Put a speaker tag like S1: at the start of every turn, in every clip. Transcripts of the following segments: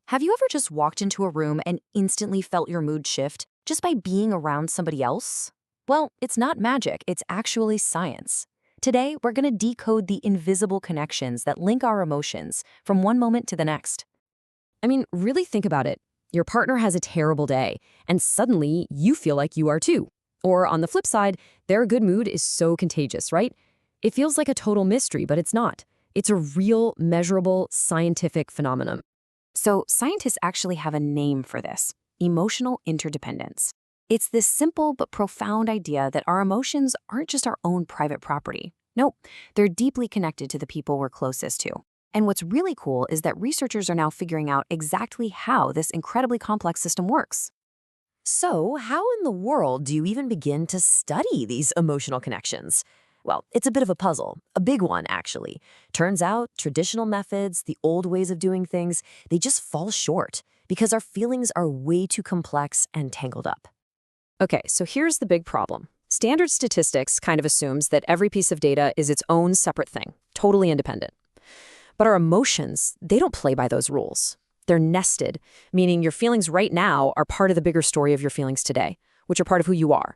S1: Have you ever just walked into a room and instantly felt your mood shift just by being around somebody else? Well, it's not magic, it's actually science. Today, we're going to decode the invisible connections that link our emotions from one moment to the next. I mean, really think about it. Your partner has a terrible day, and suddenly you feel like you are too. Or on the flip side, their good mood is so contagious, right? It feels like a total mystery, but it's not. It's a real, measurable, scientific phenomenon. So scientists actually have a name for this: emotional interdependence. It's this simple but profound idea that our emotions aren't just our own private property. No, they're deeply connected to the people we're closest to. And what's really cool is that researchers are now figuring out exactly how this incredibly complex system works. So, how in the world do you even begin to study these emotional connections? Well, it's a bit of a puzzle, a big one actually. Turns out traditional methods, the old ways of doing things, they just fall short because our feelings are way too complex and tangled up. Okay, so here's the big problem. Standard statistics kind of assumes that every piece of data is its own separate thing, totally independent. But our emotions, they don't play by those rules. They're nested, meaning your feelings right now are part of the bigger story of your feelings today, which are part of who you are.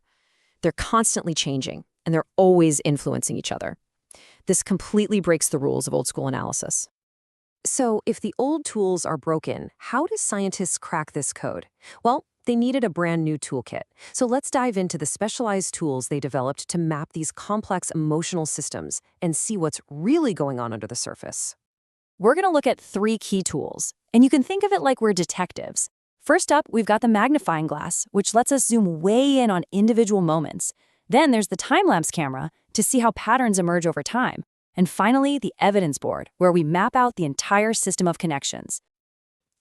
S1: They're constantly changing, and they're always influencing each other. This completely breaks the rules of old school analysis. So, if the old tools are broken, how do scientists crack this code? Well, they needed a brand new toolkit. So let's dive into the specialized tools they developed to map these complex emotional systems and see what's really going on under the surface. We're going to look at three key tools, and you can think of it like we're detectives. First up, we've got the magnifying glass, which lets us zoom way in on individual moments. Then there's the time-lapse camera to see how patterns emerge over time. And finally, the evidence board, where we map out the entire system of connections.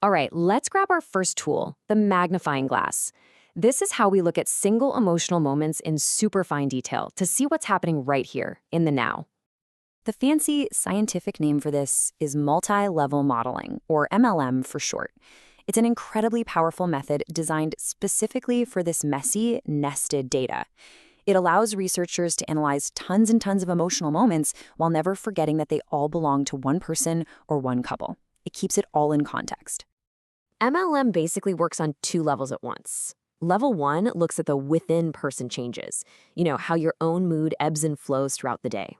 S1: All right, let's grab our first tool, the magnifying glass. This is how we look at single emotional moments in super fine detail to see what's happening right here, in the now. The fancy scientific name for this is multilevel modeling, or MLM for short. It's an incredibly powerful method designed specifically for this messy, nested data. It allows researchers to analyze tons and tons of emotional moments while never forgetting that they all belong to one person or one couple. It keeps it all in context. MLM basically works on two levels at once. Level 1 looks at the within-person changes, how your own mood ebbs and flows throughout the day.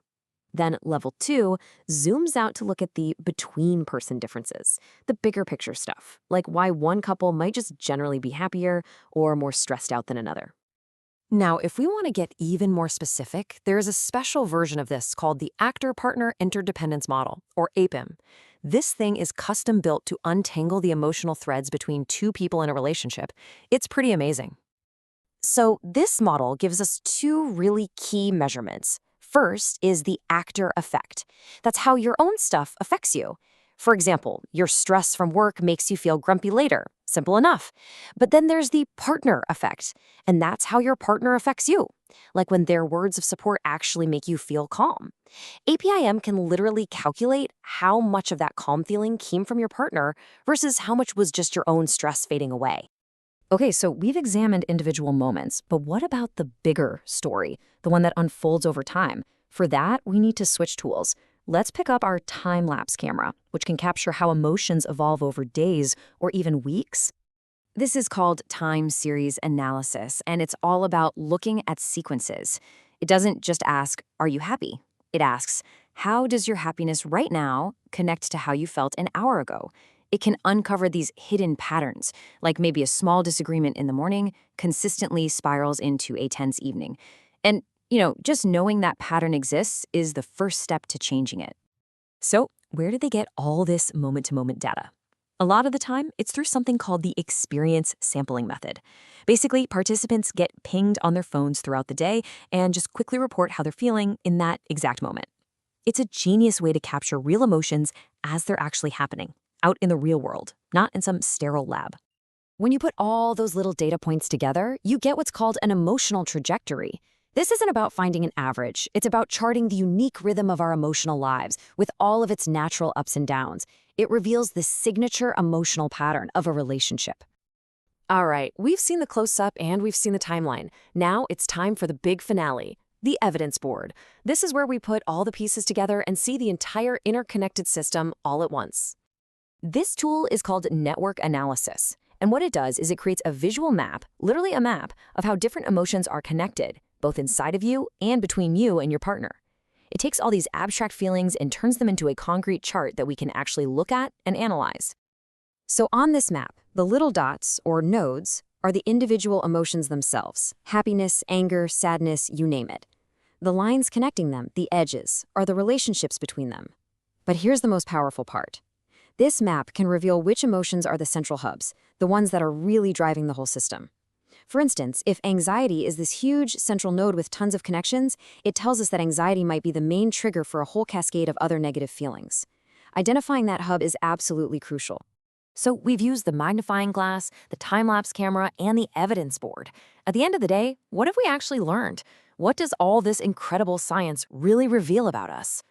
S1: Then level 2 zooms out to look at the between-person differences, the bigger picture stuff, like why one couple might just generally be happier or more stressed out than another. Now, if we want to get even more specific, there is a special version of this called the Actor-Partner Interdependence Model, or APIM. This thing is custom built to untangle the emotional threads between two people in a relationship. It's pretty amazing. So this model gives us two really key measurements. First is the actor effect. That's how your own stuff affects you. For example, your stress from work makes you feel grumpy later. Simple enough. But then there's the partner effect, and that's how your partner affects you, like when their words of support actually make you feel calm. APIM can literally calculate how much of that calm feeling came from your partner versus how much was just your own stress fading away. Okay, so we've examined individual moments, but what about the bigger story, the one that unfolds over time? For that, we need to switch tools. Let's pick up our time-lapse camera, which can capture how emotions evolve over days or even weeks. This is called time series analysis, and it's all about looking at sequences. It doesn't just ask, are you happy? It asks, how does your happiness right now connect to how you felt an hour ago? It can uncover these hidden patterns, like maybe a small disagreement in the morning consistently spirals into a tense evening. And just knowing that pattern exists is the first step to changing it. So, where do they get all this moment-to-moment data? A lot of the time, it's through something called the experience sampling method. Basically, participants get pinged on their phones throughout the day and just quickly report how they're feeling in that exact moment. It's a genius way to capture real emotions as they're actually happening, out in the real world, not in some sterile lab. When you put all those little data points together, you get what's called an emotional trajectory. This isn't about finding an average. It's about charting the unique rhythm of our emotional lives with all of its natural ups and downs. It reveals the signature emotional pattern of a relationship. All right, we've seen the close-up and we've seen the timeline. Now it's time for the big finale, the evidence board. This is where we put all the pieces together and see the entire interconnected system all at once. This tool is called network analysis. And what it does is it creates a visual map, literally a map, of how different emotions are connected, both inside of you and between you and your partner. It takes all these abstract feelings and turns them into a concrete chart that we can actually look at and analyze. So on this map, the little dots, or nodes, are the individual emotions themselves: happiness, anger, sadness, you name it. The lines connecting them, the edges, are the relationships between them. But here's the most powerful part. This map can reveal which emotions are the central hubs, the ones that are really driving the whole system. For instance, if anxiety is this huge central node with tons of connections, it tells us that anxiety might be the main trigger for a whole cascade of other negative feelings. Identifying that hub is absolutely crucial. So we've used the magnifying glass, the time-lapse camera, and the evidence board. At the end of the day, what have we actually learned? What does all this incredible science really reveal about us?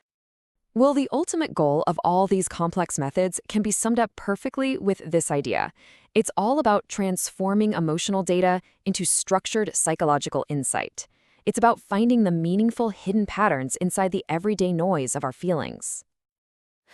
S1: Well, the ultimate goal of all these complex methods can be summed up perfectly with this idea. It's all about transforming emotional data into structured psychological insight. It's about finding the meaningful hidden patterns inside the everyday noise of our feelings.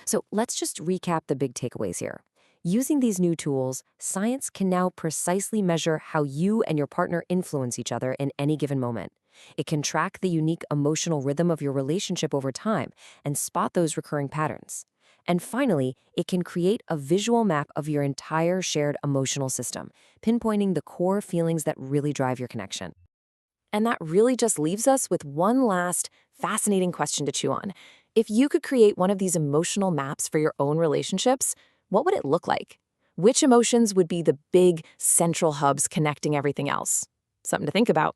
S1: So let's just recap the big takeaways here. Using these new tools, science can now precisely measure how you and your partner influence each other in any given moment. It can track the unique emotional rhythm of your relationship over time and spot those recurring patterns. And finally, it can create a visual map of your entire shared emotional system, pinpointing the core feelings that really drive your connection. And that really just leaves us with one last fascinating question to chew on. If you could create one of these emotional maps for your own relationships, what would it look like? Which emotions would be the big central hubs connecting everything else? Something to think about.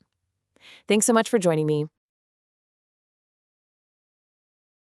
S1: Thanks so much for joining me.